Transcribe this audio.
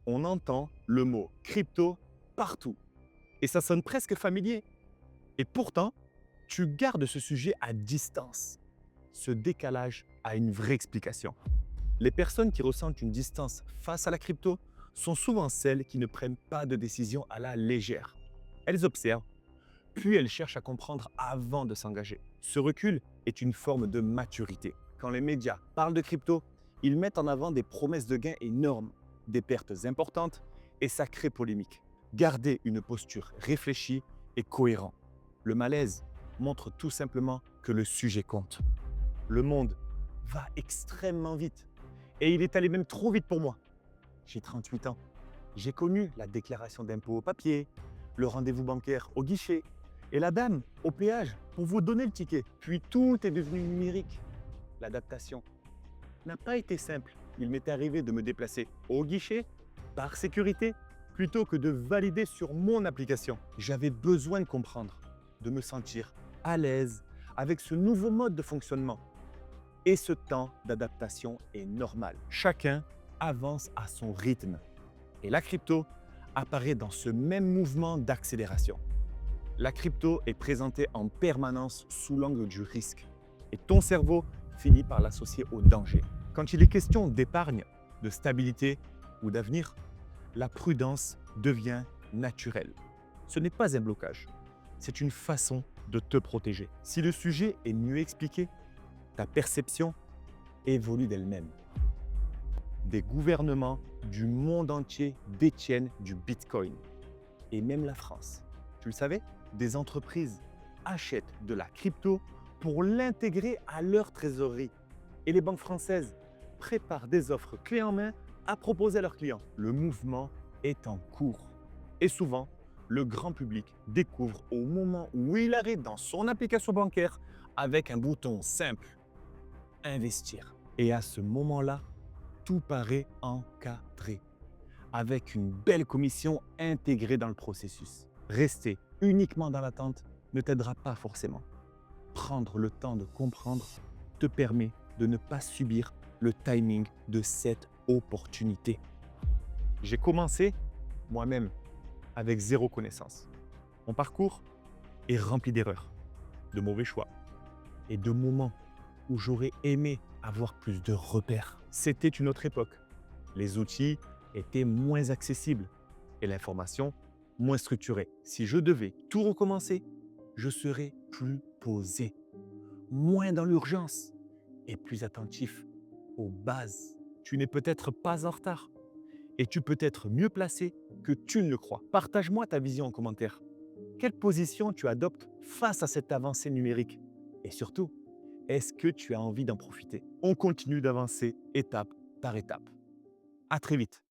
on entend le mot crypto partout et ça sonne presque familier. Et pourtant, tu gardes ce sujet à distance. Ce décalage a une vraie explication. Les personnes qui ressentent une distance face à la crypto sont souvent celles qui ne prennent pas de décision à la légère. Elles observent, puis elles cherchent à comprendre avant de s'engager. Ce recul est une forme de maturité. Quand les médias parlent de crypto, ils mettent en avant des promesses de gains énormes, des pertes importantes, et ça crée polémique. Garder une posture réfléchie et cohérente. Le malaise montre tout simplement que le sujet compte. Le monde va extrêmement vite et il est allé même trop vite pour moi. J'ai 38 ans. J'ai connu la déclaration d'impôt au papier, le rendez-vous bancaire au guichet et la dame au péage pour vous donner le ticket. Puis tout est devenu numérique. L'adaptation n'a pas été simple. Il m'est arrivé de me déplacer au guichet par sécurité plutôt que de valider sur mon application. J'avais besoin de comprendre, de me sentir à l'aise avec ce nouveau mode de fonctionnement. Et ce temps d'adaptation est normal. Chacun avance à son rythme. Et la crypto apparaît dans ce même mouvement d'accélération. La crypto est présentée en permanence sous l'angle du risque. Et ton cerveau finit par l'associer au danger. Quand il est question d'épargne, de stabilité ou d'avenir, la prudence devient naturelle. Ce n'est pas un blocage, c'est une façon de te protéger. Si le sujet est mieux expliqué, ta perception évolue d'elle-même. Des gouvernements du monde entier détiennent du Bitcoin. Et même la France. Tu le savais? Des entreprises achètent de la crypto pour l'intégrer à leur trésorerie. Et les banques françaises préparent des offres clés en main à proposer à leurs clients. Le mouvement est en cours. Et souvent, le grand public découvre au moment où il arrive dans son application bancaire avec un bouton simple, investir. Et à ce moment-là, tout paraît encadré, avec une belle commission intégrée dans le processus. Rester uniquement dans l'attente ne t'aidera pas forcément. Prendre le temps de comprendre te permet de ne pas subir le timing de cette opportunité. J'ai commencé moi-même avec zéro connaissance. Mon parcours est rempli d'erreurs, de mauvais choix et de moments où j'aurais aimé avoir plus de repères. C'était une autre époque. Les outils étaient moins accessibles et l'information moins structurée. Si je devais tout recommencer, je serais plus posé, moins dans l'urgence et plus attentif aux bases. Tu n'es peut-être pas en retard et tu peux être mieux placé que tu ne le crois. Partage-moi ta vision en commentaire. Quelle position tu adoptes face à cette avancée numérique? Et surtout, est-ce que tu as envie d'en profiter? On continue d'avancer étape par étape. À très vite.